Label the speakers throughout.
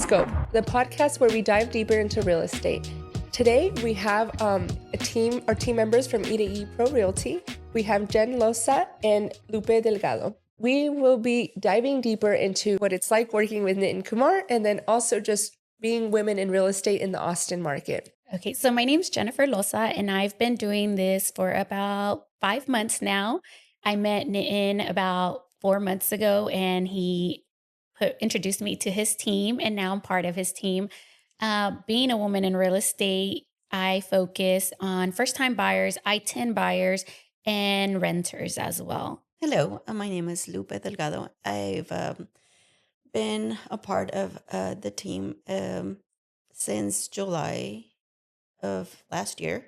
Speaker 1: Scope, the podcast where we dive deeper into real estate. Today, we have our team members from Ed Pro Realty. We have Jen Losa and Lupe Delgado. We will be diving deeper into what it's like working with Nitin Kumar and then also just being women in real estate in the Austin market.
Speaker 2: Okay, so my name's Jennifer Losa, and I've been doing this for about 5 months now. I met Nitin about 4 months ago, and he introduced me to his team, and now I'm part of his team. Being a woman in real estate, I focus on first-time buyers, ITIN buyers, and renters as well.
Speaker 3: Hello, my name is Lupe Delgado. I've been a part of the team since July of last year,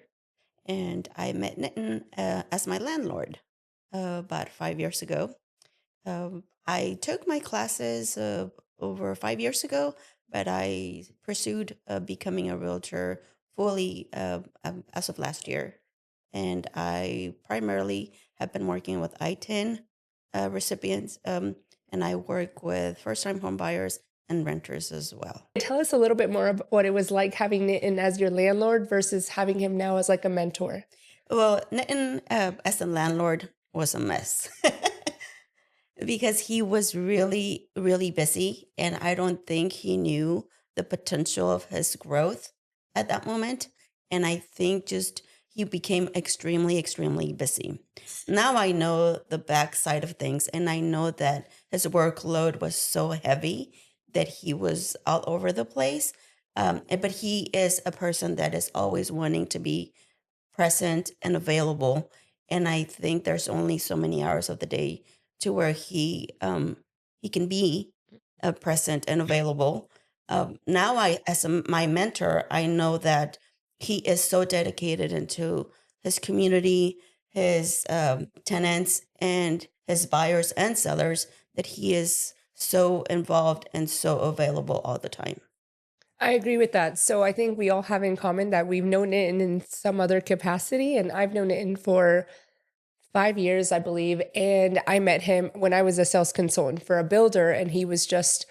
Speaker 3: and I met Nitin as my landlord about 5 years ago. I took my classes over 5 years ago, but I pursued becoming a realtor fully as of last year. And I primarily have been working with ITIN recipients, and I work with first-time home buyers and renters as well.
Speaker 1: Tell us a little bit more about what it was like having Nitin as your landlord versus having him now as like a mentor.
Speaker 3: Well, Nitin as a landlord was a mess because he was really, really busy, and I don't think he knew the potential of his growth at that moment. And I think just he became extremely, extremely busy. Now I know the backside of things, and I know that his workload was so heavy that he was all over the place. But he is a person that is always wanting to be present and available. And I think there's only so many hours of the day to where he can be present and available. Now as my mentor, I know that he is so dedicated into his community, his tenants, and his buyers and sellers that he is so involved and so available all the time.
Speaker 1: I agree with that. So I think we all have in common that we've known Nitin in some other capacity, and I've known Nitin for 5 years, I believe. And I met him when I was a sales consultant for a builder, and he was just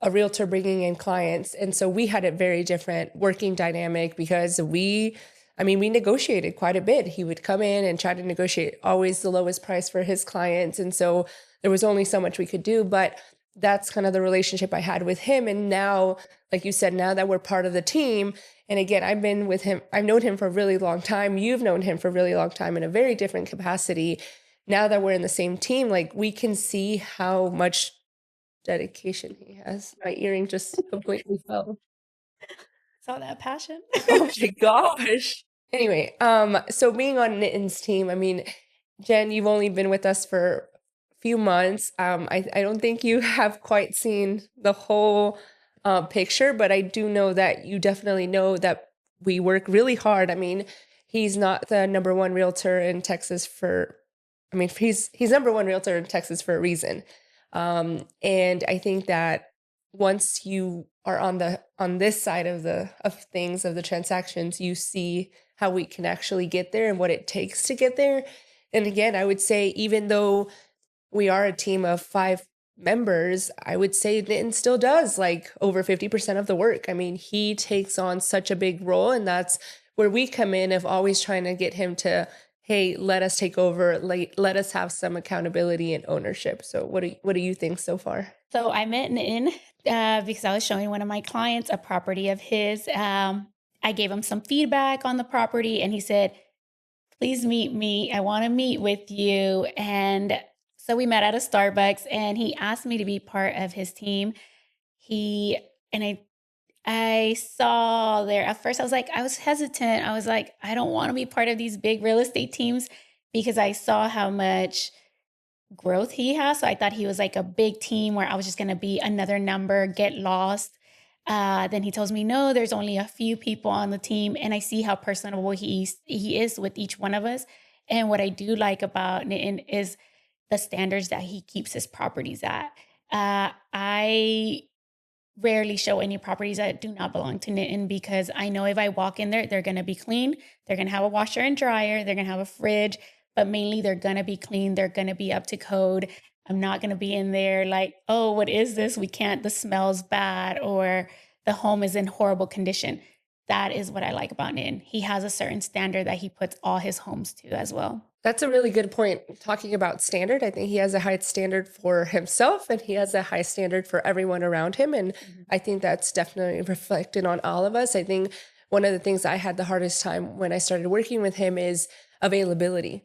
Speaker 1: a realtor bringing in clients. And so we had a very different working dynamic because we negotiated quite a bit. He would come in and try to negotiate always the lowest price for his clients. And so there was only so much we could do, but that's kind of the relationship I had with him. And now, like you said, now that we're part of the team, and again, I've been with him, I've known him for a really long time. You've known him for a really long time in a very different capacity. Now that we're in the same team, like we can see how much dedication he has. My earring just completely fell.
Speaker 2: Saw that passion.
Speaker 1: Oh my gosh. Anyway, so being on Nitin's team, I mean, Jen, you've only been with us for a few months. I don't think you have quite seen the whole picture, but I do know that you definitely know that we work really hard. I mean, he's not the number one realtor in Texas he's number one realtor in Texas for a reason. And I think that once you are on this side of the transactions, you see how we can actually get there and what it takes to get there. And again, I would say, even though we are a team of 5 members, I would say Nitin still does like over 50% of the work. I mean, he takes on such a big role, and that's where we come in of always trying to get him to, hey, let us take over, let us have some accountability and ownership. So what do you think so far?
Speaker 2: So I met Nitin because I was showing one of my clients a property of his. I gave him some feedback on the property, and he said, please meet me. I want to meet with you. And so we met at a Starbucks, and he asked me to be part of his team. I saw there at first, I was hesitant. I was like, I don't want to be part of these big real estate teams because I saw how much growth he has. So I thought he was like a big team where I was just going to be another number, get lost. Then he tells me, no, there's only a few people on the team. And I see how personable he is with each one of us. And what I do like about Nitin is the standards that he keeps his properties at. I rarely show any properties that do not belong to Nitin because I know if I walk in there, they're going to be clean. They're going to have a washer and dryer. They're going to have a fridge, but mainly they're going to be clean. They're going to be up to code. I'm not going to be in there like, oh, what is this? We can't, the smell's bad, or the home is in horrible condition. That is what I like about Nitin. He has a certain standard that he puts all his homes to as well.
Speaker 1: That's a really good point. Talking about standard, I think he has a high standard for himself and he has a high standard for everyone around him. And I think that's definitely reflected on all of us. I think one of the things I had the hardest time when I started working with him is availability.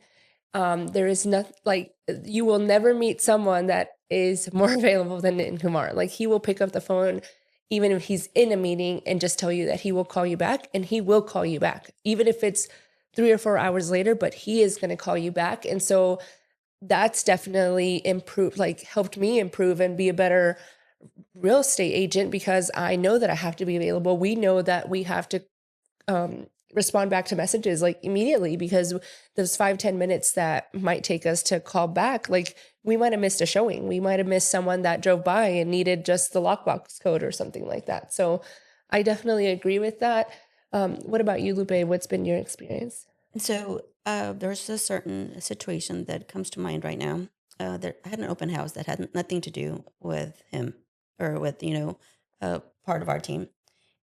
Speaker 1: There is not like you will never meet someone that is more available than Nitin Kumar. Like he will pick up the phone even if he's in a meeting and just tell you that he will call you back, and he will call you back, even if it's 3 or 4 hours later, but he is going to call you back. And so that's definitely improved, like helped me improve and be a better real estate agent because I know that I have to be available. We know that we have to respond back to messages like immediately because those 5-10 minutes that might take us to call back, like we might have missed a showing. We might have missed someone that drove by and needed just the lockbox code or something like that. So I definitely agree with that. What about you, Lupe? What's been your experience?
Speaker 3: So there's a certain situation that comes to mind right now. I had an open house that had nothing to do with him or with, part of our team.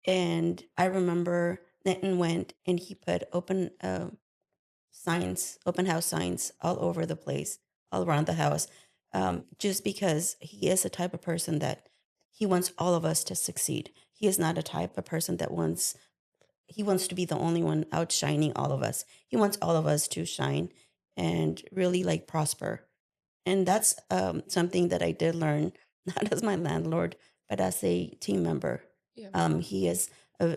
Speaker 3: And I remember Nitin went and he put open house signs all over the place, all around the house, just because he is the type of person that he wants all of us to succeed. He is not a type of person that he wants to be the only one outshining all of us. He wants all of us to shine and really like prosper. And that's something that I did learn, not as my landlord, but as a team member.
Speaker 1: Yeah.
Speaker 3: He is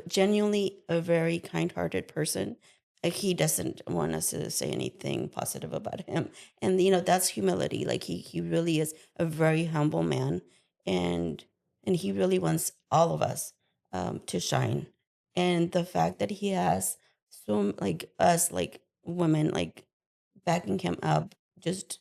Speaker 3: genuinely a very kind-hearted person. He doesn't want us to say anything positive about him, and that's humility. Like he really is a very humble man, and he really wants all of us to shine. And the fact that he has so like us like women like backing him up, just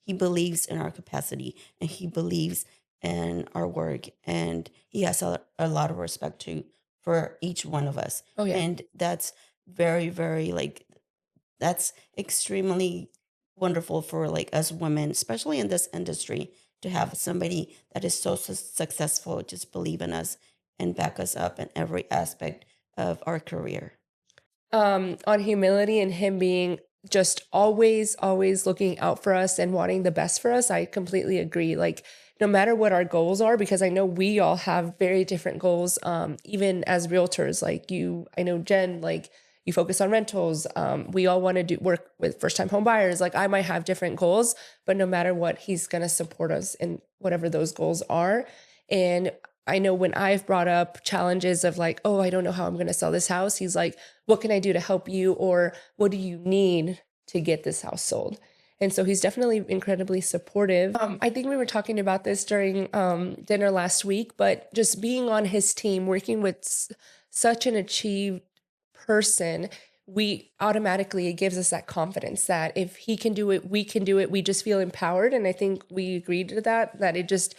Speaker 3: he believes in our capacity and he believes in our work, and he has a lot of respect too for each one of us.
Speaker 1: Oh yeah.
Speaker 3: And that's very, very like that's extremely wonderful for like us women, especially in this industry, to have somebody that is so successful just believe in us and back us up in every aspect of our career.
Speaker 1: On humility and him being just always looking out for us and wanting the best for us, I completely agree. Like no matter what our goals are, because I know we all have very different goals, even as realtors, like I know Jen, like you focus on rentals. We all want to work with first-time home buyers. Like I might have different goals, but no matter what, he's going to support us in whatever those goals are. And I know when I've brought up challenges of like, oh, I don't know how I'm going to sell this house, he's like, what can I do to help you? Or what do you need to get this house sold? And so he's definitely incredibly supportive. I think we were talking about this during dinner last week, but just being on his team, working with such an achieved person, it gives us that confidence that if he can do it, we can do it. We just feel empowered. And I think we agreed to that it just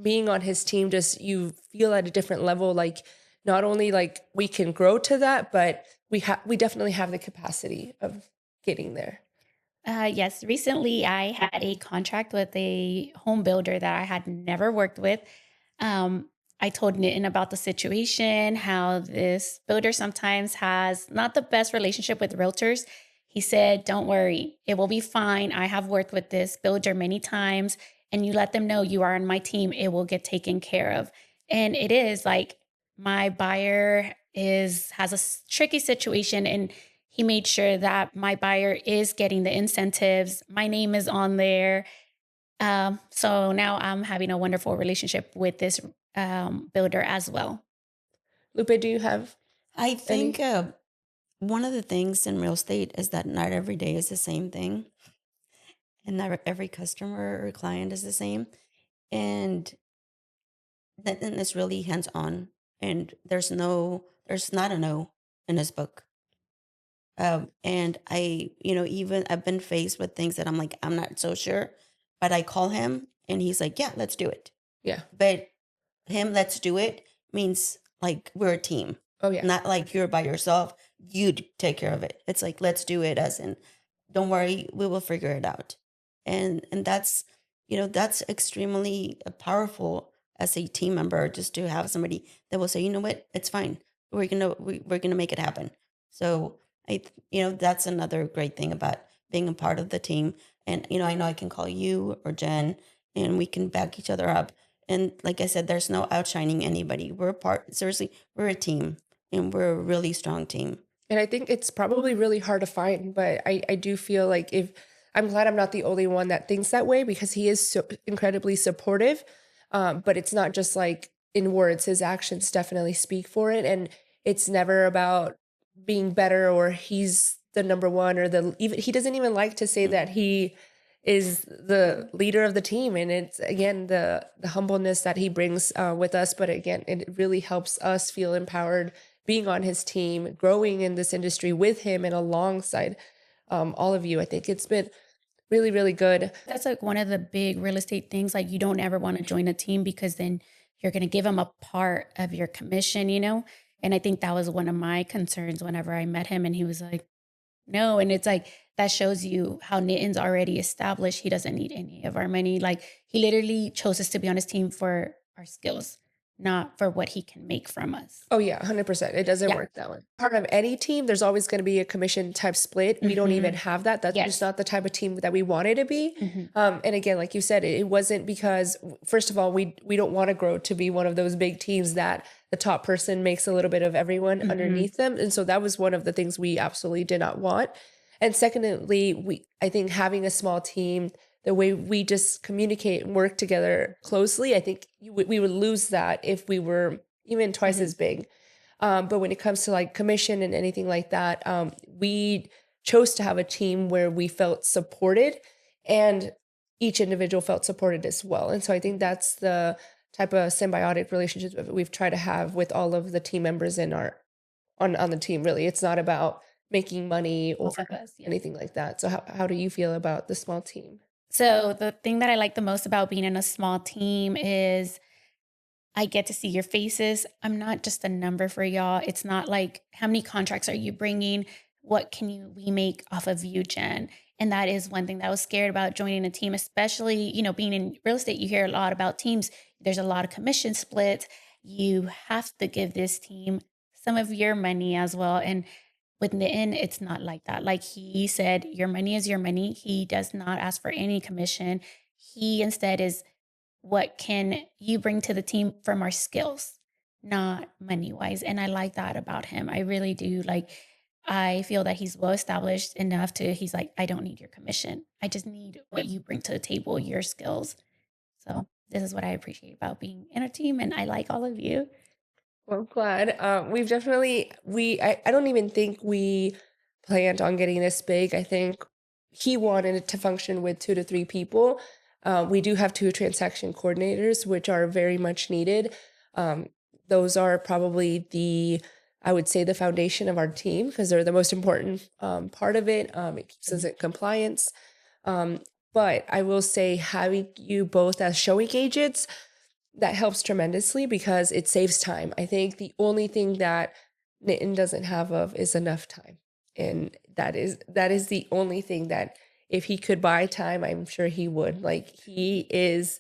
Speaker 1: being on his team, just you feel at a different level, like not only like we can grow to that, but we definitely have the capacity of getting there.
Speaker 2: Yes, recently I had a contract with a home builder that I had never worked with. I told Nitin about the situation, how this builder sometimes has not the best relationship with realtors. He said, don't worry, it will be fine. I have worked with this builder many times, and you let them know you are on my team, it will get taken care of. And it is like my buyer has a tricky situation, and he made sure that my buyer is getting the incentives. My name is on there. So now I'm having a wonderful relationship with this builder as well.
Speaker 1: Lupe, do you have
Speaker 3: I think one of the things in real estate is that not every day is the same thing, and not every customer or client is the same. And that then is really hands on, and there's not a no in this book. And even I've been faced with things that I'm like, I'm not so sure, but I call him and he's like, yeah, let's do it.
Speaker 1: Yeah.
Speaker 3: But him, let's do it means like we're a team.
Speaker 1: Oh yeah.
Speaker 3: Not like you're by yourself. You take care of it. It's like, let's do it as in, don't worry, we will figure it out. And that's that's extremely powerful as a team member, just to have somebody that will say, you know what, it's fine. We're gonna make it happen. So that's another great thing about being a part of the team. And I know I can call you or Jen, and we can back each other up. And like I said, there's no outshining anybody. Seriously, we're a team, and we're a really strong team.
Speaker 1: And I think it's probably really hard to find, but I do feel like if I'm glad I'm not the only one that thinks that way, because he is so incredibly supportive. But it's not just like in words, his actions definitely speak for it. And it's never about being better or he's the number one or even he doesn't even like to say that he is the leader of the team. And it's again the humbleness that he brings with us. But again, it really helps us feel empowered being on his team, growing in this industry with him and alongside all of you. I think it's been really, really good.
Speaker 2: That's like one of the big real estate things. Like, you don't ever want to join a team because then you're going to give them a part of your commission, And I think that was one of my concerns whenever I met him, and he was like, no. And it's like, that shows you how Nitin's already established. He doesn't need any of our money. Like, he literally chose us to be on his team for our skills, not for what he can make from us.
Speaker 1: Oh yeah, 100%. It doesn't work that way. Part of any team, there's always going to be a commission type split. We don't even have that. That's just not the type of team that we wanted to be. And again, like you said, it wasn't because, first of all, we don't want to grow to be one of those big teams that the top person makes a little bit of everyone underneath them. And so that was one of the things we absolutely did not want. And secondly, I think having a small team, the way we just communicate and work together closely, I think we would lose that if we were even twice as big. But when it comes to like commission and anything like that, we chose to have a team where we felt supported and each individual felt supported as well. And so I think that's the type of symbiotic relationships that we've tried to have with all of the team members in on the team. Really, it's not about making money or anything like that. So how do you feel about the small team?
Speaker 2: So the thing that I like the most about being in a small team is I get to see your faces. I'm not just a number for y'all. It's not like, how many contracts are you bringing? What can we make off of you, Jen? And that is one thing that I was scared about joining a team, especially, being in real estate. You hear a lot about teams. There's a lot of commission splits. You have to give this team some of your money as well. And with Nitin, it's not like that. Like he said, your money is your money. He does not ask for any commission. He instead is, what can you bring to the team from our skills, not money wise. And I like that about him. I really do. Like, I feel that he's well established enough he's like, I don't need your commission. I just need what you bring to the table, your skills. So this is what I appreciate about being in a team. And I like all of you.
Speaker 1: Well, I'm glad. We've definitely, I don't even think we planned on getting this big. I think he wanted it to function with 2 to 3 people. We do have 2 transaction coordinators, which are very much needed. Those are probably I would say the foundation of our team, because they're the most important part of it. It keeps us in compliance. But I will say, having you both as showing agents, that helps tremendously because it saves time. I think the only thing that Nitin doesn't have is enough time. And that is the only thing that if he could buy time, I'm sure he would. Like, he is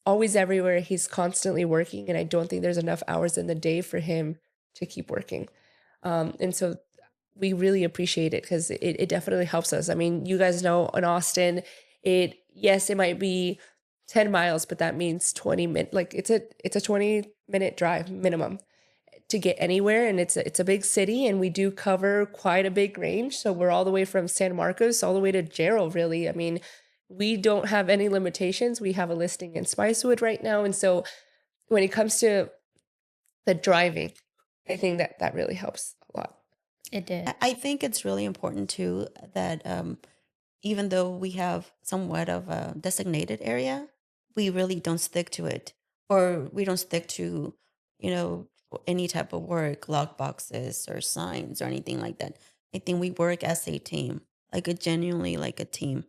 Speaker 1: always everywhere. He's constantly working. And I don't think there's enough hours in the day for him to keep working. And so we really appreciate it because it definitely helps us. I mean, you guys know in Austin, it might be 10 miles, but that means 20 minutes. Like it's a 20-minute drive minimum to get anywhere. And it's a big city, and we do cover quite a big range. So we're all the way from San Marcos all the way to Gerald, really. I mean, we don't have any limitations. We have a listing in Spicewood right now. And so when it comes to the driving, I think that really helps a lot.
Speaker 2: It did.
Speaker 3: I think it's really important too that even though we have somewhat of a designated area, we really don't stick to it, or we don't stick to, any type of work, lock boxes or signs or anything like that. I think we work as a team, genuinely like a team.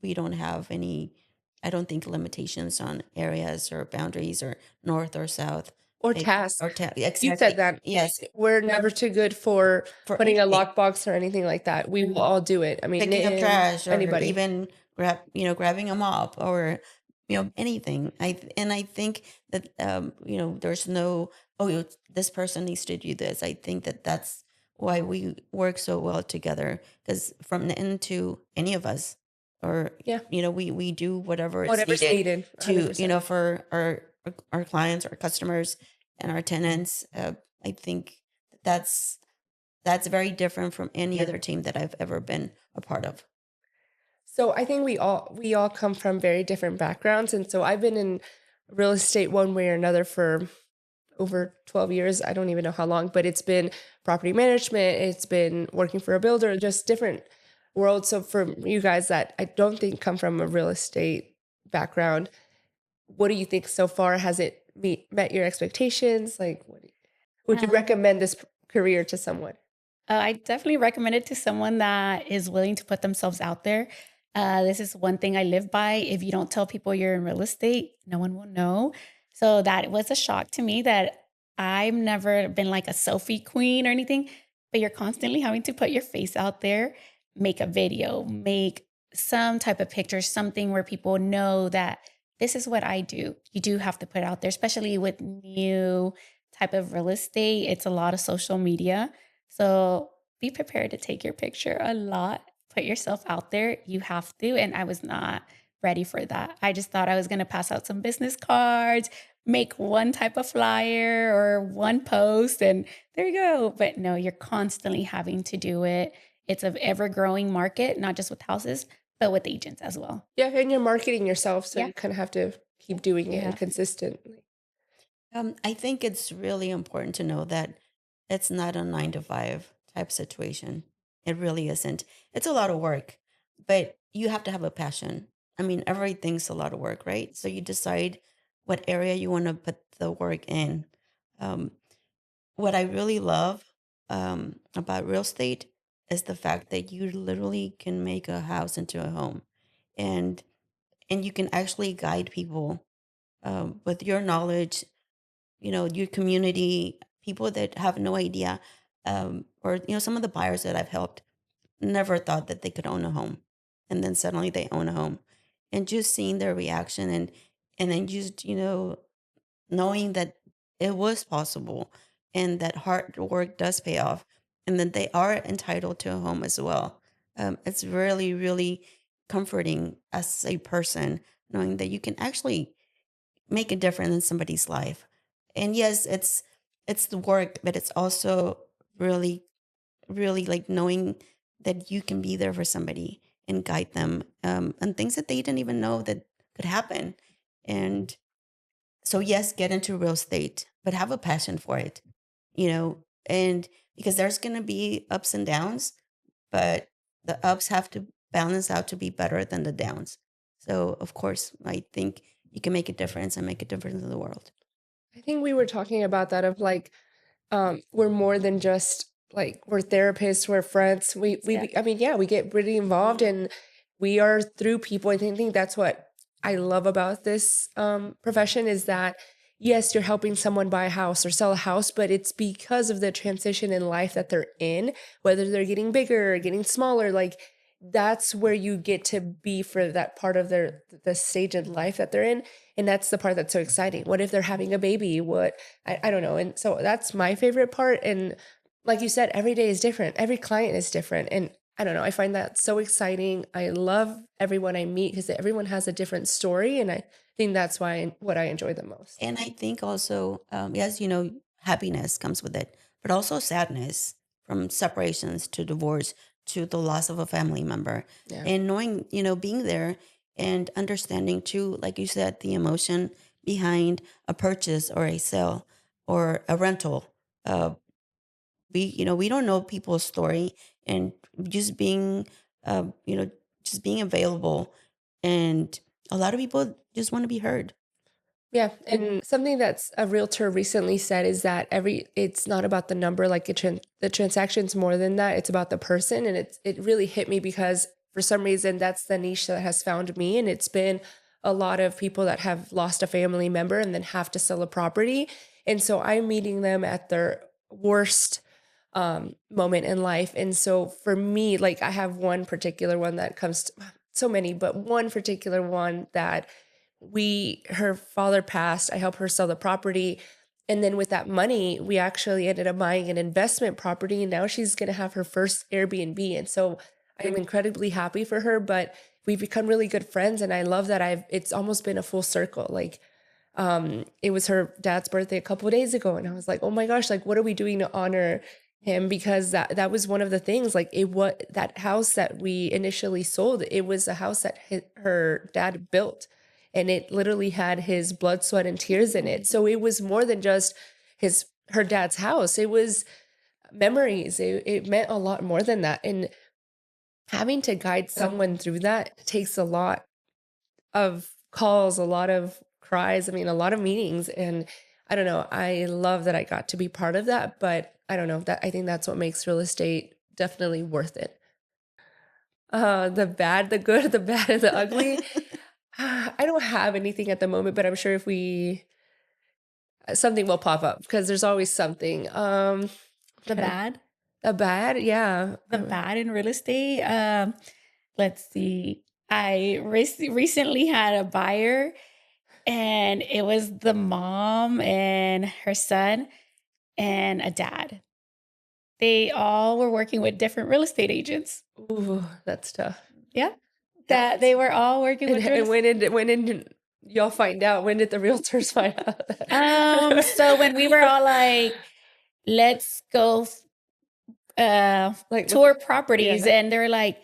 Speaker 3: We don't have any, I don't think, limitations on areas or boundaries or north or south.
Speaker 1: Or tasks.
Speaker 3: Exactly.
Speaker 1: You said that.
Speaker 3: Yes.
Speaker 1: We're never too good for putting a lockbox or anything like that. We will all do it. I mean,
Speaker 3: picking up trash or
Speaker 1: anybody.
Speaker 3: even grabbing a mop or anything. I think that there's no, oh, this person needs to do this. I think that that's why we work so well together, because from the end to any of us, or
Speaker 1: Yeah.
Speaker 3: we do whatever is
Speaker 1: Whatever's
Speaker 3: needed
Speaker 1: needed.
Speaker 3: to
Speaker 1: 100%.
Speaker 3: for our clients, our customers, and our tenants. I think that's that's very different from any other team that I've ever been a part of.
Speaker 1: So I think we all come from very different backgrounds, and so I've been in real estate one way or another for over 12 years. I don't even know how long, but it's been property management, it's been working for a builder, just different worlds. So for you guys that I don't think come from a real estate background, what do you think so far? Has it met your expectations? Like, would you
Speaker 2: Um,
Speaker 1: recommend this career to someone?
Speaker 2: I definitely recommend it to someone that is willing to put themselves out there. This is one thing I live by. If you don't tell people you're in real estate, no one will know. So that was a shock to me that I've never been like a selfie queen or anything, but you're constantly having to put your face out there, make a video, make some type of picture, something where people know that this is what I do. You do have to put it out there, especially with new type of real estate. It's a lot of social media. So be prepared to take your picture a lot. Put yourself out there. You have to. And I was not ready for that. I just thought I was going to pass out some business cards, make one type of flyer or one post, and there you go. But no, you're constantly having to do it. It's an ever growing market, not just with houses, but with agents as well.
Speaker 1: Yeah, and you're marketing yourself, so
Speaker 2: Yeah,
Speaker 1: you kind of have to keep doing
Speaker 2: you
Speaker 1: it and
Speaker 2: have to.
Speaker 1: consistently.
Speaker 3: I think it's really important to know that it's not a 9 to 5 type situation. It really isn't. It's a lot of work, but you have to have a passion. I mean, everything's a lot of work, right? So you decide what area you want to put the work in. Um, what I really love about real estate is the fact that you literally can make a house into a home, and you can actually guide people with your knowledge, your community, people that have no idea, or some of the buyers that I've helped never thought that they could own a home, and then suddenly they own a home, and just seeing their reaction, and then just knowing that it was possible, and that hard work does pay off, and that they are entitled to a home as well. It's really, really comforting as a person, knowing that you can actually make a difference in somebody's life. And yes, it's the work, but it's also really, really like knowing that you can be there for somebody and guide them, and things that they didn't even know that could happen. And so yes, get into real estate, but have a passion for it, and because there's going to be ups and downs, but the ups have to balance out to be better than the downs. So of course, I think you can make a difference and make a difference in the world.
Speaker 1: I think we were talking about that of like we're more than just like we're therapists, we're friends.
Speaker 2: Yeah.
Speaker 1: I mean, yeah, we get really involved and we are through people. I think that's what I love about this profession is that yes, you're helping someone buy a house or sell a house, but it's because of the transition in life that they're in, whether they're getting bigger or getting smaller, like that's where you get to be for that part of the stage in life that they're in. And that's the part that's so exciting. What if they're having a baby? I don't know. And so that's my favorite part. And like you said, every day is different. Every client is different. And I don't know. I find that so exciting. I love everyone I meet because everyone has a different story. And I think that's what I enjoy the most.
Speaker 3: And I think also, yes, happiness comes with it, but also sadness, from separations to divorce to the loss of a family member.
Speaker 1: Yeah.
Speaker 3: And knowing, being there and understanding too, like you said, the emotion behind a purchase or a sale or a rental. Uh, we don't know people's story, and just being, uh, you know, just being available. And a lot of people just want to be heard.
Speaker 1: Yeah, and something that's a realtor recently said is that it's not about the number, like the transaction's more than that. It's about the person, and it really hit me because for some reason that's the niche that has found me, and it's been a lot of people that have lost a family member and then have to sell a property, and so I'm meeting them at their worst moment in life, and so for me, like I have one particular one that comes. so many, but one particular one that her father passed. I helped her sell the property. And then with that money, we actually ended up buying an investment property. And now she's going to have her first Airbnb. And so I'm incredibly happy for her, but we've become really good friends. And I love that it's almost been a full circle. Like, it was her dad's birthday a couple of days ago. And I was like, oh my gosh, like, what are we doing to honor him? Because that was one of the things, like that house that we initially sold, it was a house that her dad built. And it literally had his blood, sweat, and tears in it. So it was more than just her dad's house. It was memories. It meant a lot more than that. And having to guide someone through that takes a lot of calls, a lot of cries. I mean, a lot of meetings. And I don't know. I love that I got to be part of that. But I don't know. I think that's what makes real estate definitely worth it. The bad, the good, the bad, and the ugly. I don't have anything at the moment, but I'm sure if something will pop up because there's always something.
Speaker 2: The bad?
Speaker 1: The bad, yeah.
Speaker 2: The bad in real estate. Let's see. I recently had a buyer, and it was the mom and her son and a dad. They all were working with different real estate agents.
Speaker 1: Ooh, that's tough.
Speaker 2: Yeah. That they were all working with.
Speaker 1: And when did y'all find out? When did the realtors find out?
Speaker 2: So when we were all like, let's go tour properties, and they're like,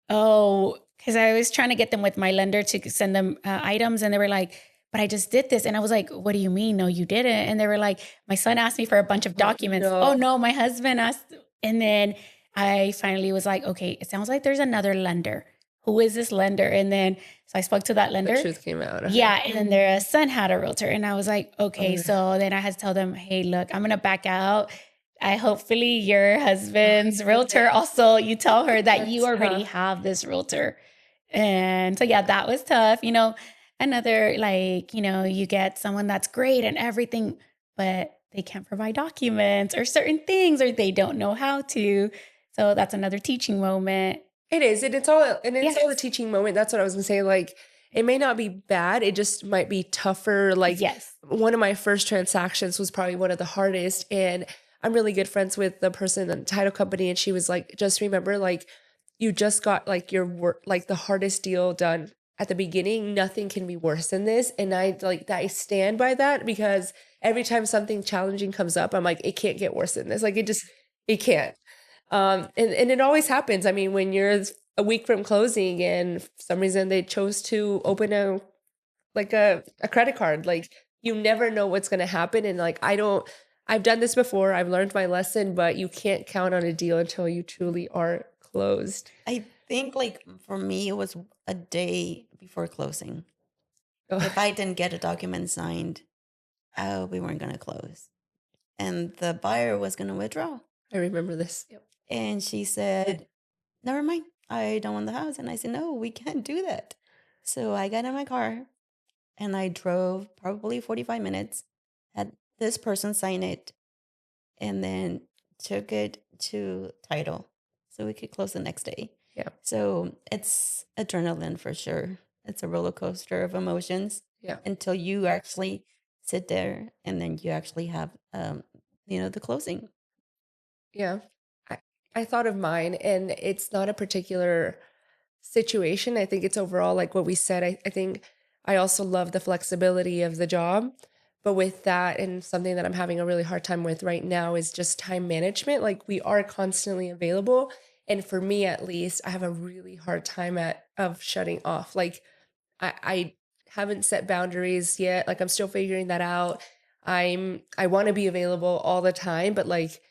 Speaker 2: oh, because I was trying to get them with my lender to send them items, and they were like, but I just did this. And I was like, what do you mean? No, you didn't. And they were like, my son asked me for a bunch of documents. Oh no, my husband asked. And then I finally was like, okay, it sounds like there's another lender. Who is this lender? And then, so I spoke to that lender.
Speaker 1: The truth came out.
Speaker 2: Yeah. And then their son had a realtor. And I was like, okay. So then I had to tell them, hey, look, I'm going to back out. Hopefully your husband's realtor also, you tell her that you already have this realtor. And so, yeah, that was tough. Another, like, you get someone that's great and everything, but they can't provide documents or certain things, or they don't know how to. So that's another teaching moment.
Speaker 1: It is. And it's all the teaching moment. That's what I was going to say. Like, it may not be bad. It just might be tougher. Like, one of my first transactions was probably one of the hardest. And I'm really good friends with the person in the title company. And she was like, just remember, like, you just got like your work, like the hardest deal done at the beginning. Nothing can be worse than this. And I stand by that, because every time something challenging comes up, I'm like, it can't get worse than this. Like, it can't. And it always happens. I mean, when you're a week from closing and for some reason they chose to open a credit card, like, you never know what's going to happen. And like, I've done this before. I've learned my lesson, but you can't count on a deal until you truly are closed.
Speaker 3: I think, like, for me, it was a day before closing. If I didn't get a document signed, we weren't going to close. And the buyer was going to withdraw.
Speaker 1: I remember this. Yep.
Speaker 3: And she said, never mind, I don't want the house. And I said, no, we can't do that. So I got in my car and I drove probably 45 minutes, had this person sign it, and then took it to title so we could close the next day.
Speaker 1: Yeah. So
Speaker 3: it's adrenaline for sure. It's a roller coaster of emotions.
Speaker 1: Yeah.
Speaker 3: Until you actually sit there and then you actually have, the closing.
Speaker 1: Yeah. I thought of mine, and it's not a particular situation. I think it's overall, like what we said. I think I also love the flexibility of the job. But with that, and something that I'm having a really hard time with right now is just time management. Like, we are constantly available. And for me, at least, I have a really hard time of shutting off. Like, I haven't set boundaries yet. Like, I'm still figuring that out. I want to be available all the time, but like,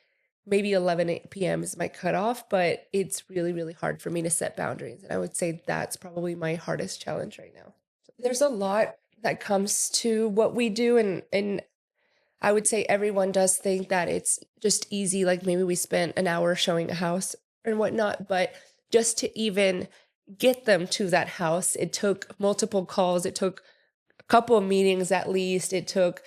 Speaker 1: maybe 11 p.m. is my cutoff, but it's really, really hard for me to set boundaries. And I would say that's probably my hardest challenge right now. There's a lot that comes to what we do. And I would say everyone does think that it's just easy. Like, maybe we spent an hour showing a house and whatnot, but just to even get them to that house, it took multiple calls. It took a couple of meetings at least. It took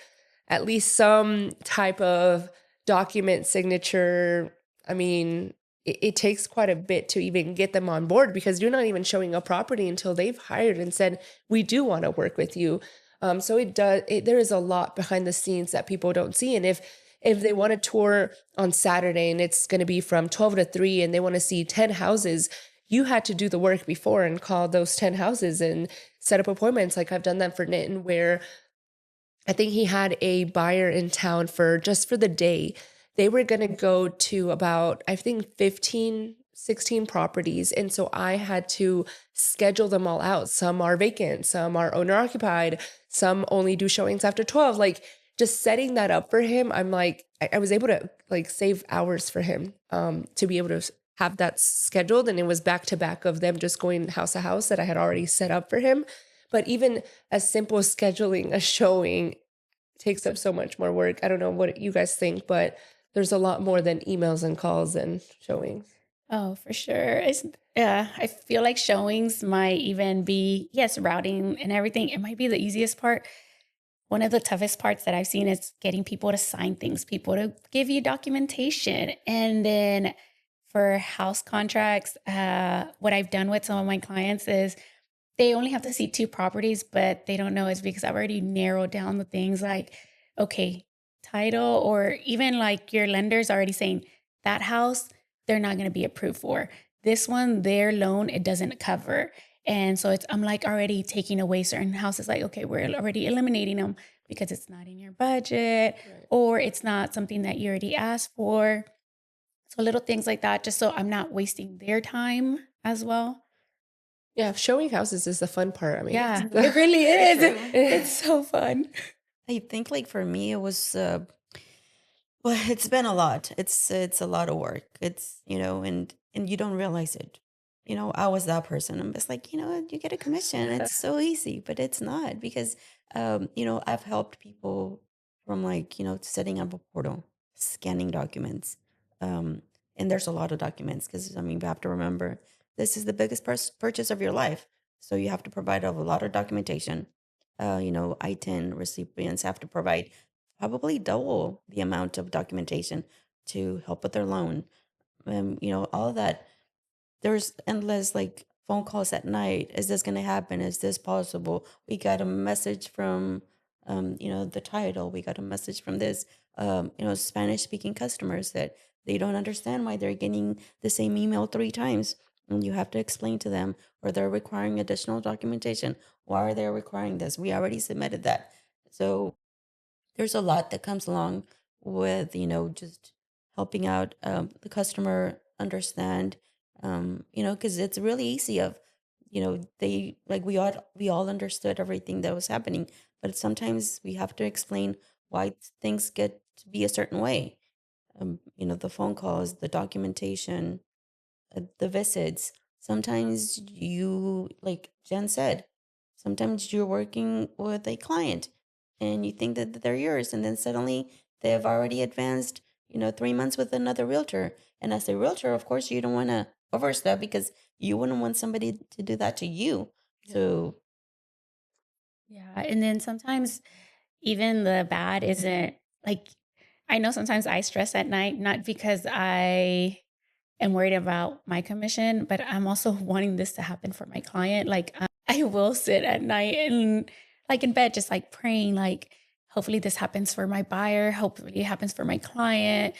Speaker 1: at least some type of document signature. I mean, it takes quite a bit to even get them on board, because you're not even showing a property until they've hired and said, we do want to work with you. So there is a lot behind the scenes that people don't see. And if they want to tour on Saturday and it's going to be from 12 to 3 and they want to see 10 houses, you had to do the work before and call those 10 houses and set up appointments. Like I've done that for Nitin, where I think he had a buyer in town for the day. They were going to go to about, I think, 15, 16 properties. And so I had to schedule them all out. Some are vacant, some are owner occupied, some only do showings after 12. Like just setting that up for him, I'm like, I was able to like save hours for him to be able to have that scheduled. And it was back to back of them just going house to house that I had already set up for him. But even as simple as scheduling a showing takes up so much more work. I don't know what you guys think, but there's a lot more than emails and calls and showings.
Speaker 2: Oh, for sure. I feel like showings might even be, yes, routing and everything. It might be the easiest part. One of the toughest parts that I've seen is getting people to sign things, people to give you documentation. And then for house contracts, what I've done with some of my clients is they only have to see 2 properties, but they don't know it's because I've already narrowed down the things like, okay, title, or even like your lender's already saying that house, they're not going to be approved for. This one, their loan, it doesn't cover. And so I'm like already taking away certain houses, like, okay, we're already eliminating them because it's not in your budget,
Speaker 1: Right.
Speaker 2: or it's not something that you already asked for. So little things like that, just so I'm not wasting their time as well.
Speaker 1: Yeah, showing houses is the fun part. I mean,
Speaker 2: Yeah, it really is. It's so fun.
Speaker 3: I think like for me it was well, it's been a lot. It's a lot of work. It's, and you don't realize it. I was that person. I'm just like, you get a commission. It's so easy, but it's not because I've helped people from like, setting up a portal, scanning documents. Um and there's a lot of documents because I mean, you have to remember this is the biggest purchase of your life. So you have to provide a lot of documentation. ITIN recipients have to provide probably double the amount of documentation to help with their loan. All of that. There's endless like phone calls at night. Is this going to happen? Is this possible? We got a message from, the title. We got a message from this, Spanish speaking customers that they don't understand why they're getting the same email 3 times. And you have to explain to them, or they're requiring additional documentation. Why are they requiring this? We already submitted that. So there's a lot that comes along with just helping out the customer understand, because it's really easy of they like we all understood everything that was happening, but sometimes we have to explain why things get to be a certain way. The phone calls, the documentation, the visits. Sometimes you, like Jen said, sometimes you're working with a client and you think that they're yours, and then suddenly they've already advanced, 3 months with another realtor. And as a realtor, of course, you don't want to overstep because you wouldn't want somebody to do that to you.
Speaker 1: Yeah.
Speaker 3: So
Speaker 2: Yeah. And then sometimes even the bad isn't like, I know sometimes I stress at night, not because I am worried about my commission, but I'm also wanting this to happen for my client. Like I will sit at night and like in bed, just like praying, like, hopefully this happens for my buyer. Hopefully it happens for my client.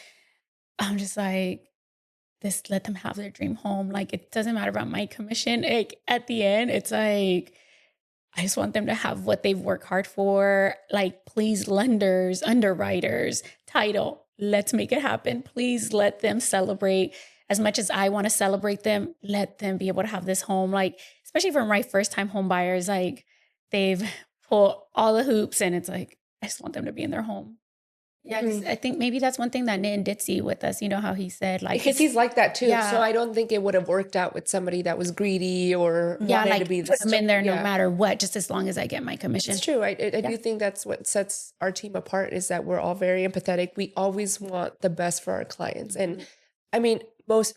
Speaker 2: I'm just like, this, let them have their dream home. Like, it doesn't matter about my commission. Like at the end, it's like, I just want them to have what they've worked hard for. Like, please, lenders, underwriters, title, let's make it happen. Please let them celebrate as much as I want to celebrate them. Let them be able to have this home. Like, especially for my first time home buyers, like they've pulled all the hoops and it's like, I just want them to be in their home. Yeah, 'cause I think maybe that's one thing that Nitin did see with us. You know how he said, like,
Speaker 1: Because he's like that too.
Speaker 2: Yeah.
Speaker 1: So I don't think it would have worked out with somebody that was greedy or
Speaker 2: yeah,
Speaker 1: wanted
Speaker 2: like
Speaker 1: to be
Speaker 2: put them in there no
Speaker 1: yeah.
Speaker 2: matter what, just as long as I get my commission.
Speaker 1: It's true. I
Speaker 2: Yeah.
Speaker 1: do think that's what sets our team apart, is that we're all very empathetic. We always want the best for our clients. And I mean, most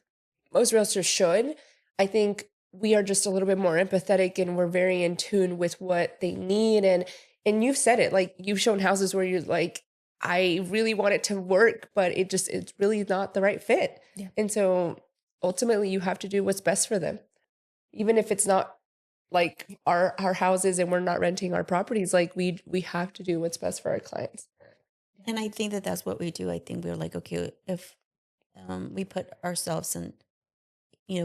Speaker 1: realtors should. I think we are just a little bit more empathetic and we're very in tune with what they need. And you've said it, like you've shown houses where you're like, I really want it to work, but it's really not the right fit.
Speaker 2: Yeah.
Speaker 1: And so ultimately you have to do what's best for them. Even if it's not like our houses and we're not renting our properties, like we have to do what's best for our clients.
Speaker 3: And I think that that's what we do. I think we're like, okay, if we put ourselves in,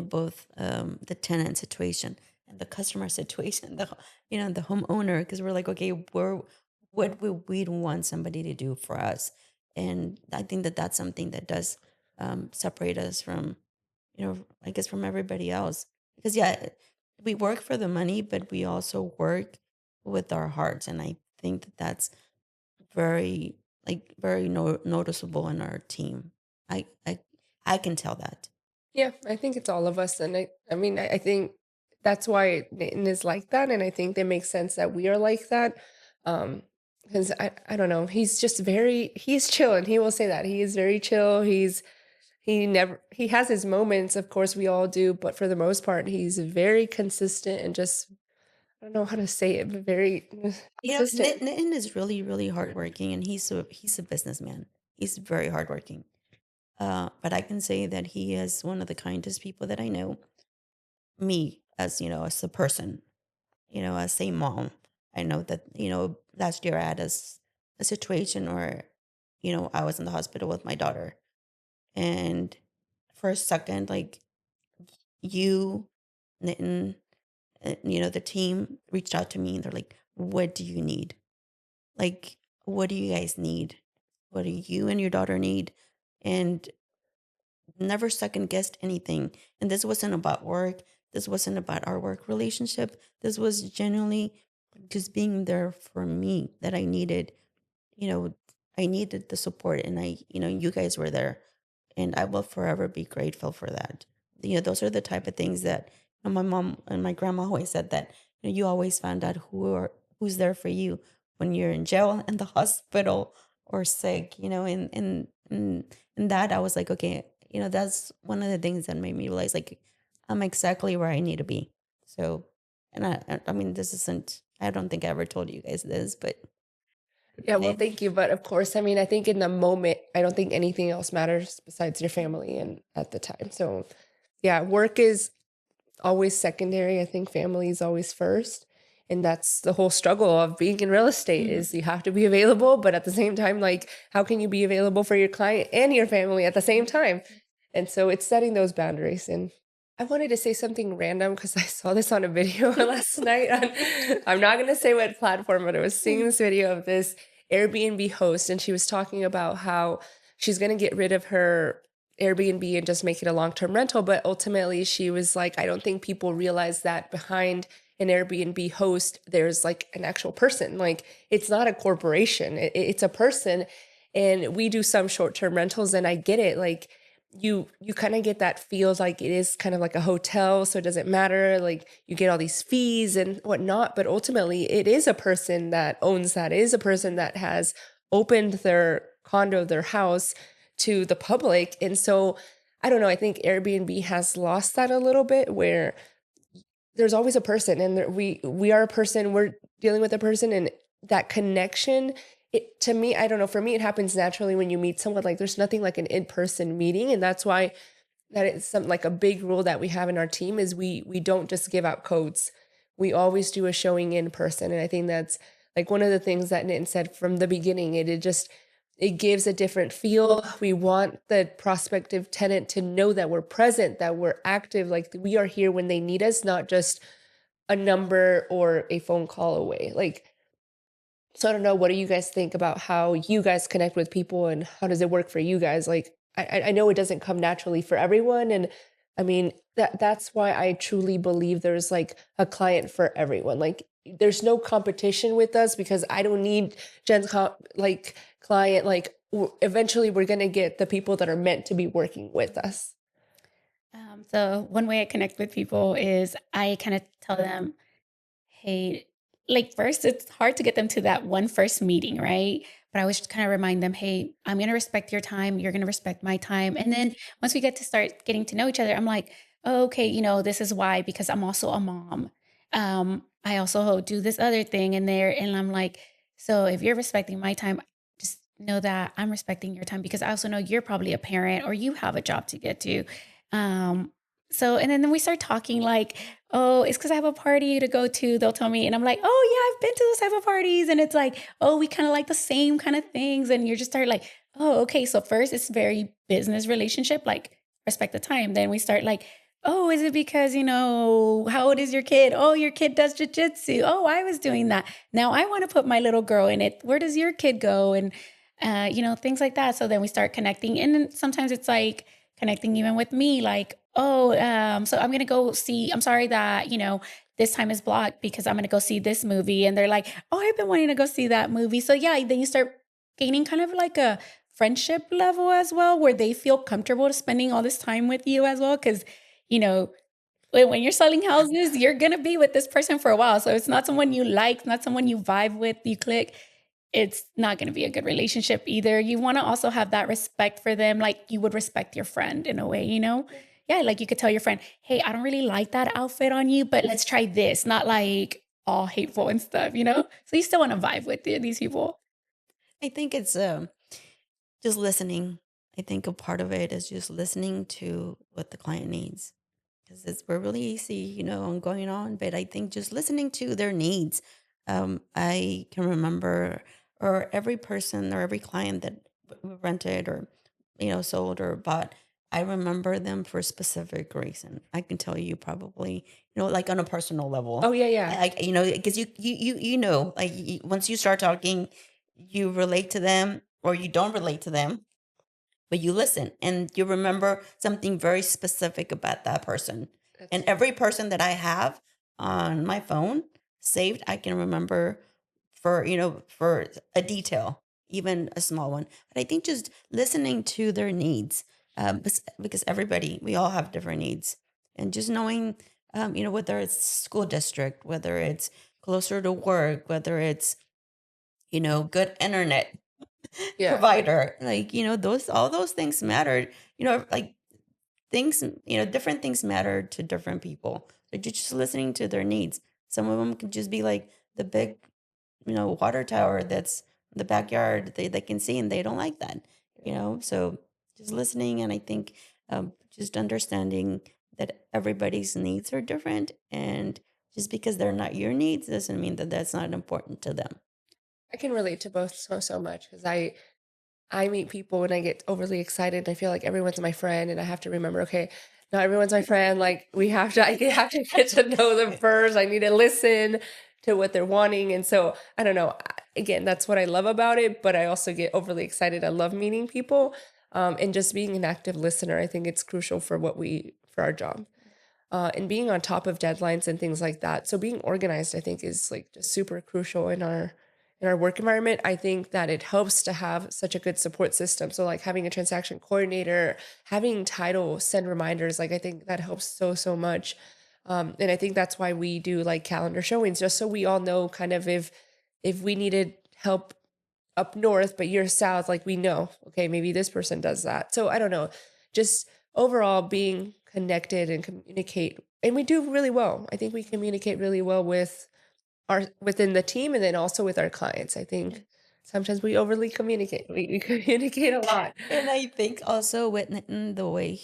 Speaker 3: both the tenant situation and the customer situation, the homeowner, because we're like, okay, what would we want somebody to do for us? And I think that that's something that does separate us from, I guess from everybody else. Because yeah, we work for the money, but we also work with our hearts, and I think that that's very very noticeable in our team. I I I can tell that.
Speaker 1: Yeah, I think it's all of us. And I mean, I think that's why Nathan is like that. And I think it makes sense that we are like that. Because I don't know, he's just he's chill, and he will say that. He is very chill. He has his moments, of course, we all do, but for the most part, he's very consistent and just, I don't know how to say it, but very consistent.
Speaker 3: Nitin is really, really hardworking, and he's a businessman. He's very hardworking. But I can say that he is one of the kindest people that I know. Me, as as a person, as a mom, I know that last year I had a situation where I was in the hospital with my daughter, and for a second, like you, Nitin, the team reached out to me, and they're like, "What do you need? Like, what do you guys need? What do you and your daughter need?" And never second guessed anything. And this wasn't about work. This wasn't about our work relationship. This was genuinely just being there for me that I needed. You know, I needed the support, and you guys were there, and I will forever be grateful for that. Those are the type of things that my mom and my grandma always said, that you always found out who's there for you when you're in jail, in the hospital, or sick. And that I was like, okay, that's one of the things that made me realize, like, I'm exactly where I need to be. So, and I mean, this isn't. I don't think I ever told you guys this, but
Speaker 1: Yeah, well,
Speaker 3: eh,
Speaker 1: thank you. But of course, I mean, I think in the moment, I don't think anything else matters besides your family and at the time. So, yeah, work is always secondary. I think family is always first. And that's the whole struggle of being in real estate
Speaker 3: mhm.
Speaker 1: is you have to be available, but at the same time, like, how can you be available for your client and your family at the same time? And so it's setting those boundaries. And I wanted to say something random because I saw this on a video last night on, I'm not going to say what platform, but I was seeing this video of this Airbnb host, and she was talking about how she's going to get rid of her Airbnb and just make it a long-term rental. But ultimately she was like, I don't think people realize that behind an Airbnb host, there's like an actual person. Like, it's not a corporation, it's a person. And we do some short-term rentals, and I get it. Like, you kind of get that feels like it is kind of like a hotel, so it doesn't matter, like you get all these fees and whatnot, but ultimately it is a person that owns that, it is a person that has opened their condo, their house, to the public. And so I don't know, I think Airbnb has lost that a little bit, where there's always a person, and we are a person, we're dealing with a person, and that connection, it, to me, I don't know, for me it happens naturally when you meet someone. Like, there's nothing like an in-person meeting. And that's why that is something like a big rule that we have in our team is we don't just give out codes. We always do a showing in person. And I think that's like one of the things that Nitin said from the beginning. It gives a different feel. We want the prospective tenant to know that we're present, that we're active, like we are here when they need us, not just a number or a phone call away. Like, so I don't know, what do you guys think about how you guys connect with people, and how does it work for you guys? Like, I know it doesn't come naturally for everyone. And I mean, that's why I truly believe there's like a client for everyone. Like, there's no competition with us, because I don't need Jen's like client. Like, eventually we're going to get the people that are meant to be working with us.
Speaker 2: So one way I connect with people is I kind of tell them, hey, like first, it's hard to get them to that one first meeting, right? But I always kind of remind them, hey, I'm going to respect your time. You're going to respect my time. And then once we get to start getting to know each other, I'm like, oh, okay, this is why, because I'm also a mom. I also do this other thing in there. And I'm like, so if you're respecting my time, just know that I'm respecting your time, because I also know you're probably a parent or you have a job to get to. So, and then we start talking like, oh, it's because I have a party to go to. They'll tell me, and I'm like, oh, yeah, I've been to those type of parties. And it's like, oh, we kind of like the same kind of things. And you're just start like, oh, okay. So, first, it's very business relationship, like respect the time. Then we start like, oh, is it because, how old is your kid? Oh, your kid does jujitsu. Oh, I was doing that. Now I want to put my little girl in it. Where does your kid go? And, things like that. So then we start connecting. And then sometimes it's like connecting even with me, like, oh, so I'm going to go see, I'm sorry that, this time is blocked because I'm going to go see this movie. And they're like, oh, I've been wanting to go see that movie. So yeah, then you start gaining kind of like a friendship level as well, where they feel comfortable spending all this time with you as well. Cause, you know, when you're selling houses, you're going to be with this person for a while. So it's not someone you like, not someone you vibe with, you click. It's not going to be a good relationship either. You want to also have that respect for them, like you would respect your friend in a way, Yeah, like you could tell your friend, hey, I don't really like that outfit on you, but let's try this. Not like all hateful and stuff. So you still want to vibe with these people.
Speaker 3: I think it's just listening. I think a part of it is just listening to what the client needs, because we're really easy, on going on. But I think just listening to their needs. I can remember, or every person or every client that we rented or sold or bought. I remember them for a specific reason. I can tell you probably, like on a personal level.
Speaker 1: Oh, yeah.
Speaker 3: Like because like once you start talking, you relate to them or you don't relate to them, but you listen and you remember something very specific about that person. And every person that I have on my phone saved, I can remember for a detail, even a small one. But I think just listening to their needs, because we all have different needs, and just knowing, whether it's school district, whether it's closer to work, whether it's good internet provider, like all those things matter. Like things, different things matter to different people. So just listening to their needs. Some of them could just be like the big, water tower that's in the backyard they can see, and they don't like that. So just listening, and I think just understanding that everybody's needs are different, and just because they're not your needs doesn't mean that that's not important to them.
Speaker 1: I can relate to both so much because I meet people and I get overly excited. I feel like everyone's my friend, and I have to remember, okay, not everyone's my friend. Like I have to get to know them first. I need to listen to what they're wanting. And so I don't know. Again, that's what I love about it, but I also get overly excited. I love meeting people, and just being an active listener. I think it's crucial for our job. And being on top of deadlines and things like that. So being organized, I think, is like just super crucial in our work environment. I think that it helps to have such a good support system. So like having a transaction coordinator, having title send reminders, like I think that helps so much. And I think that's why we do like calendar showings, just so we all know kind of if we needed help up north, but you're south, like we know, okay, maybe this person does that. So I don't know, just overall being connected and communicate. And we do really well. I think we communicate really well within the team, and then also with our clients. I think sometimes we overly communicate. We communicate a lot.
Speaker 3: And I think also with Nitin, the way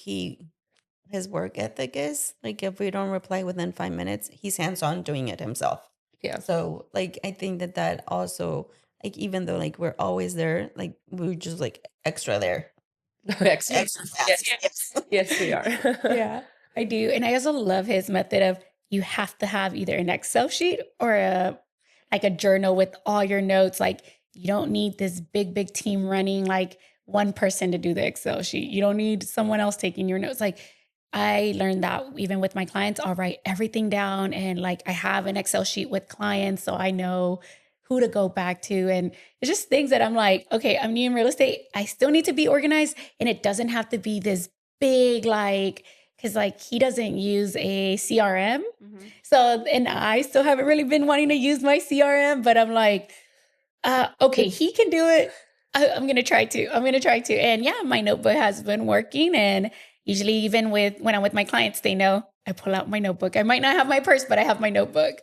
Speaker 3: his work ethic is, like if we don't reply within 5 minutes, he's hands-on doing it himself.
Speaker 1: Yeah.
Speaker 3: So like I think that also, like even though like we're always there, like we're just like extra there.
Speaker 1: Extra
Speaker 3: fast.
Speaker 1: Yes, we are.
Speaker 2: Yeah, I do. And I also love his method of you have to have either an Excel sheet or a journal with all your notes. Like you don't need this big team running like one person to do the Excel sheet. You don't need someone else taking your notes. Like I learned that even with my clients, I'll write everything down, and like I have an Excel sheet with clients so I know who to go back to. And it's just things that I'm like, okay, I'm new in real estate. I still need to be organized, and it doesn't have to be this big, like, because like he doesn't use a CRM.
Speaker 1: Mm-hmm.
Speaker 2: So, and I still haven't really been wanting to use my CRM, but I'm like, okay, he can do it. I'm going to try to. And yeah, my notebook has been working. And usually even when I'm with my clients, they know I pull out my notebook. I might not have my purse, but I have my notebook.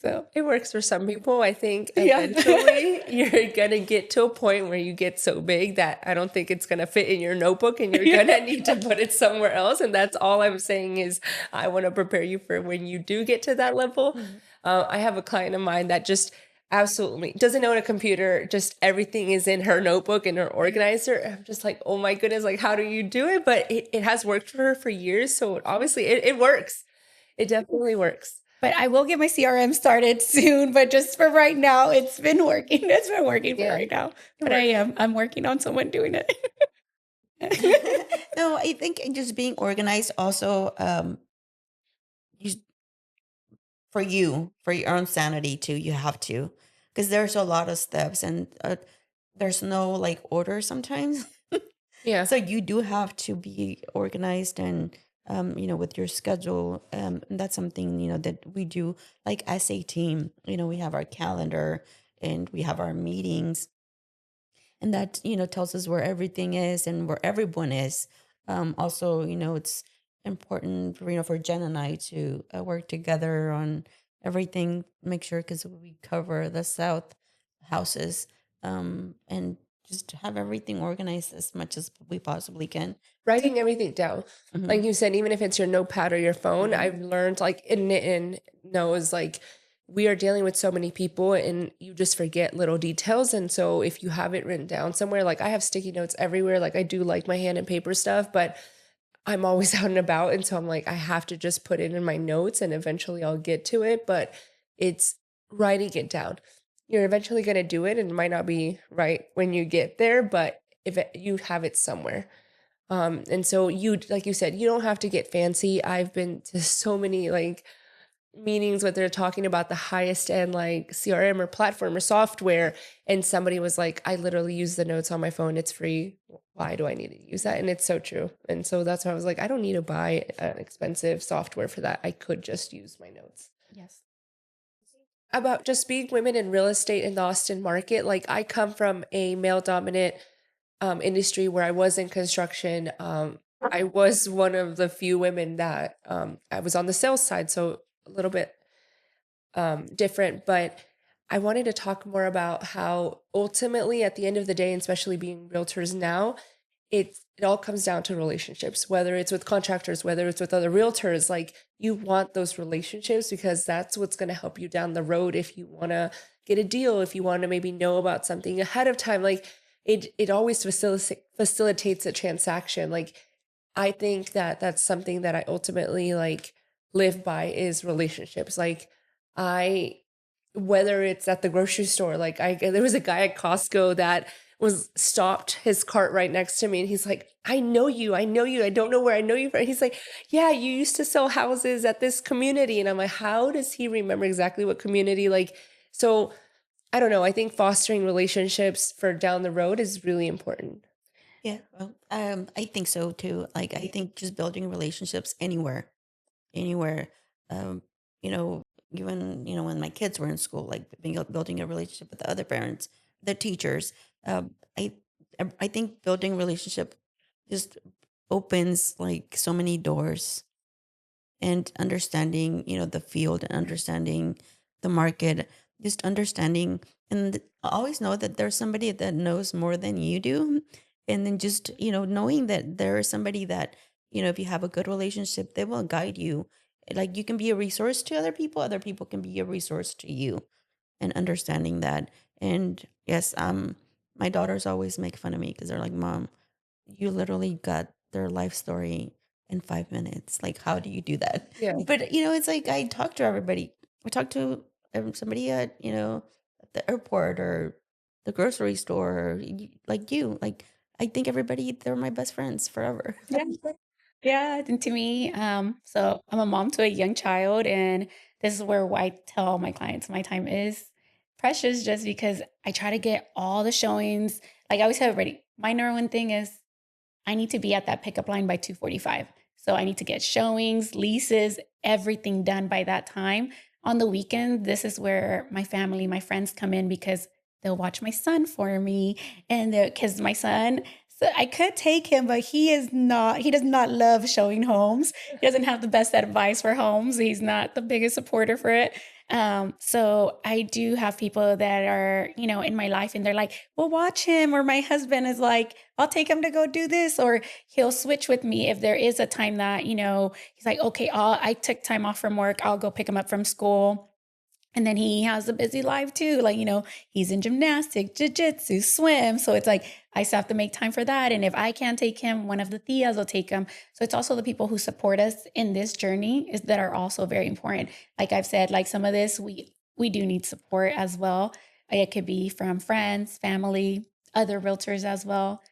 Speaker 1: So it works for some people. I think
Speaker 2: Yeah.
Speaker 1: eventually you're going to get to a point where you get so big that I don't think it's going to fit in your notebook and you're going to need to put it somewhere else. And that's all I'm saying is I want to prepare you for when you do get to that level. I have a client of mine that just absolutely doesn't own a computer. Just everything is in her notebook and her organizer. I'm just like, oh my goodness, like, how do you do it? But it has worked for her for years. So obviously it works. It definitely works.
Speaker 2: But I will get my CRM started soon. But just for right now, it's been working. It's been working for right now. But I'm working on someone doing it.
Speaker 3: No, I think just being organized also, you, for your own sanity too, you have to, because there's a lot of steps and there's no like order sometimes.
Speaker 1: Yeah.
Speaker 3: So you do have to be organized and, with your schedule. And that's something, that we do like as a team. We have our calendar and we have our meetings. And that, tells us where everything is and where everyone is. Also, it's important, for Jen and I to work together on everything, make sure, because we cover the South houses, and just have everything organized as much as we possibly can.
Speaker 1: Writing everything down. Like
Speaker 3: Mhm.
Speaker 1: you said, even if it's your notepad or your phone,
Speaker 3: Mhm.
Speaker 1: I've learned like Nitin knows like we are dealing with so many people and you just forget little details. And so if you have it written down somewhere, like I have sticky notes everywhere. Like I do like my hand and paper stuff, but I'm always out and about. And so I'm like, I have to just put it in my notes and eventually I'll get to it. But it's writing it down. You're eventually going to do it and it might not be right when you get there, but you have it somewhere. And so like you said, you don't have to get fancy. I've been to so many like meetings where they're talking about the highest end like CRM or platform or software. And somebody was like, I literally use the notes on my phone. It's free. Why do I need to use that? And it's so true. And so that's why I was like, I don't need to buy an expensive software for that. I could just use my notes.
Speaker 2: Yes.
Speaker 1: About just being women in real estate in the Austin market. Like I come from a male dominant industry where I was in construction. I was one of the few women that I was on the sales side, so a little bit different. But I wanted to talk more about how ultimately, at the end of the day, and especially being realtors now, it all comes down to relationships, whether it's with contractors, whether it's with other realtors. Like you want those relationships because that's what's going to help you down the road if you want to get a deal, if you want to maybe know about something ahead of time. Like it always facilitates a transaction. Like I think that that's something that I ultimately like live by is relationships. Like I whether it's at the grocery store, like there was a guy at Costco that was stopped his cart right next to me and he's like, I know you, I don't know where I know you from. He's like, yeah, you used to sell houses at this community. And I'm like, how does he remember exactly what community? Like, so I don't know. I think fostering relationships for down the road is really important.
Speaker 3: Yeah, well, I think so too. Like, I think just building relationships anywhere. Um, you know, even when my kids were in school, like building a relationship with the other parents, the teachers. Um, I I think building relationship just opens like so many doors, and understanding the field and understanding the market, just understanding, and always know that there's somebody that knows more than you do. And then just knowing that there is somebody that if you have a good relationship, they will guide you. Like, you can be a resource to other people can be a resource to you, and understanding that. And yes, my daughters always make fun of me because they're like, Mom, you literally got their life story in 5 minutes. Like, how do you do that?
Speaker 1: Yeah.
Speaker 3: But it's like I talk to everybody. I talk to somebody at at the airport or the grocery store, or like you. Like, I think everybody, they're my best friends forever.
Speaker 2: Yeah. Yeah, and to me, so I'm a mom to a young child, and this is where I tell my clients my time is precious just because I try to get all the showings. Like I always have it ready. My number one thing is I need to be at that pickup line by 2:45. So I need to get showings, leases, everything done by that time. On the weekend, this is where my family, my friends come in because they'll watch my son for me. And because my son So I could take him, but he does not love showing homes. He doesn't have the best advice for homes. He's not the biggest supporter for it. So I do have people that are, in my life and they're like, well, watch him. Or my husband is like, I'll take him to go do this. Or he'll switch with me if there is a time that, he's like, okay, I took time off from work. I'll go pick him up from school. And then he has a busy life too. Like, he's in gymnastics, jiu-jitsu, swim. So it's like, I still have to make time for that. And if I can't take him, one of the tias will take him. So it's also the people who support us in this journey that are also very important. Like I've said, like some of this, we do need support as well. It could be from friends, family, other realtors as well.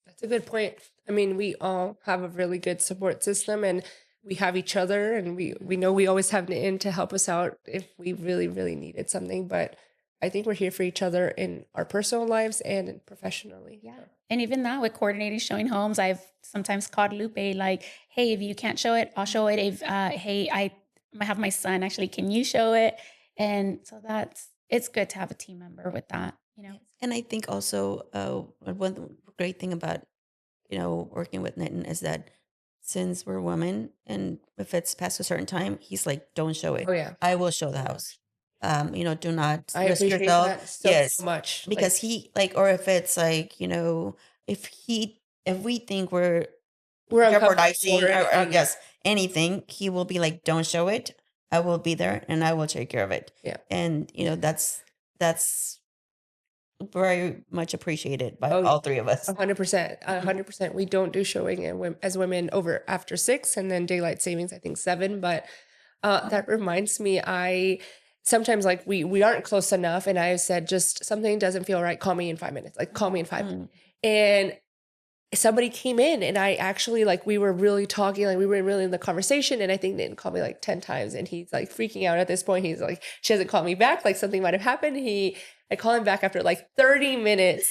Speaker 1: That's a good point. I mean, we all have a really good support system, and we have each other, and we know we always have Nitin to help us out if we really, really needed something. But I think we're here for each other in our personal lives and professionally.
Speaker 2: Yeah. And even that with coordinating showing homes, I've sometimes called Lupe like, hey, if you can't show it, I'll show it. If, hey, I have my son, actually, can you show it? And so it's good to have a team member with that,
Speaker 3: And I think also one great thing about, working with Nitin is that since we're women and if it's past a certain time, he's like, don't show it.
Speaker 1: Oh yeah,
Speaker 3: I will show the house. Do not
Speaker 1: I
Speaker 3: risk
Speaker 1: appreciate
Speaker 3: yourself.
Speaker 1: that so
Speaker 3: Yes.
Speaker 1: much.
Speaker 3: Because he or if it's like, if we think we're
Speaker 1: we're
Speaker 3: jeopardizing
Speaker 1: uncomfortable.
Speaker 3: or yes, anything, he will be like, don't show it. I will be there and I will take care of it.
Speaker 1: Yeah.
Speaker 3: And that's very much appreciated by
Speaker 1: Oh,
Speaker 3: all three of us.
Speaker 1: 100%. 100%. We don't do showing as women over after 6, and then daylight savings, I think 7. But that reminds me, I sometimes like we aren't close enough, and I said, just something doesn't feel right. Call me in 5 minutes. Like call me in 5 minutes. And somebody came in, and I actually we were really talking, we were really in the conversation, and I think Nitin called me like 10 times, and he's like freaking out at this point. He's like, she hasn't called me back, like something might have happened. I call him back after like 30 minutes,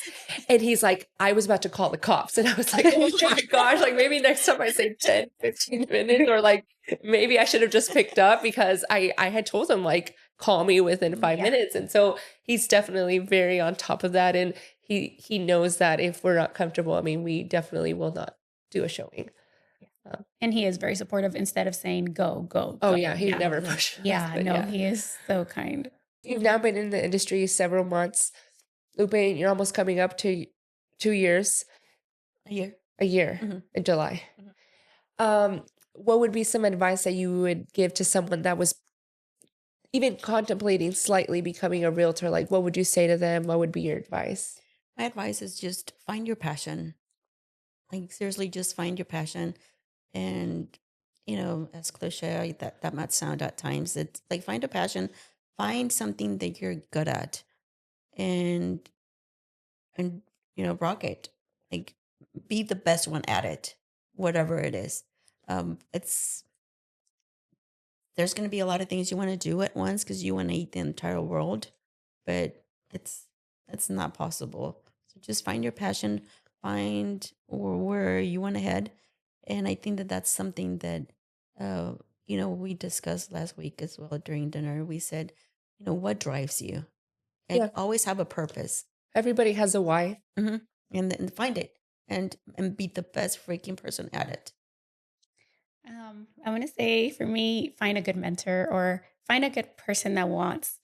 Speaker 1: and he's like, I was about to call the cops. And I was like, oh my gosh, like maybe next time I say 10, 15 minutes, or like maybe I should have just picked up, because I had told him like, call me within 5 minutes. And so he's definitely very on top of that. And he knows that if we're not comfortable, I mean, we definitely will not do a showing.
Speaker 2: And he is very supportive. Instead of saying go.
Speaker 1: Oh yeah, he never pushes.
Speaker 2: Yeah, no, he is so kind.
Speaker 1: You've now been in the industry several months. Lupe, you're almost coming up to 2 years. A year in July. What would be some advice that you would give to someone that was even contemplating slightly becoming a realtor? Like, what would you say to them? What would be your advice?
Speaker 3: My advice is just find your passion. Like seriously, just find your passion. And, as cliche that might sound at times, it's like find a passion, find something that you're good at and rock it. Like be the best one at it, whatever it is. There's going to be a lot of things you want to do at once because you want to eat the entire world, but it's not possible. So just find your passion, find where you want to head. And I think that that's something that, we discussed last week as well during dinner. We said, what drives you? And always have a purpose.
Speaker 1: Everybody has a why.
Speaker 3: And then find it and be the best freaking person at it.
Speaker 2: I want to say for me, find a good mentor or find a good person that wants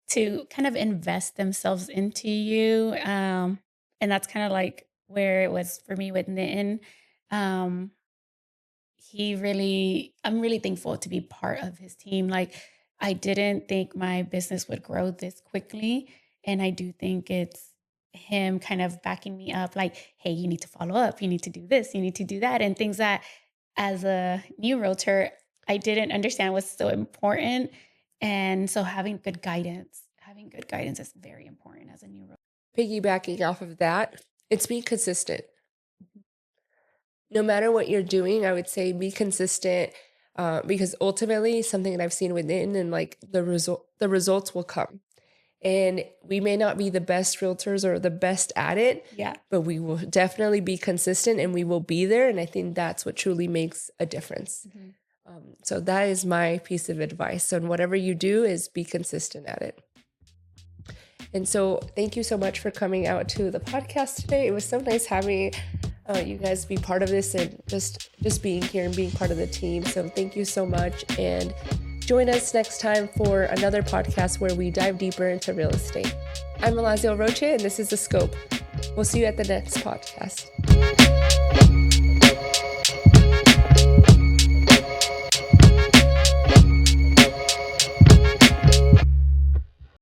Speaker 2: to kind of invest themselves into you. And that's kind of like where it was for me with Nitin. I'm really thankful to be part of his team. Like I didn't think my business would grow this quickly. And I do think it's him kind of backing me up like, hey, you need to follow up. You need to do this. You need to do that. And things that as a new realtor, I didn't understand was so important. And so having good guidance is very important as a new realtor.
Speaker 1: Piggybacking off of that, it's being consistent. No matter what you're doing, I would say be consistent, because ultimately something that I've seen within and like the results will come. And we may not be the best realtors or the best at it, but we will definitely be consistent and we will be there. And I think that's what truly makes a difference. So that is my piece of advice. So whatever you do is be consistent at it. And so thank you so much for coming out to the podcast today. It was so nice having you guys be part of this and just being here and being part of the team. So thank you so much. And join us next time for another podcast where we dive deeper into real estate. I'm Elaziel Roche, and this is The Scope. We'll see you at the next podcast.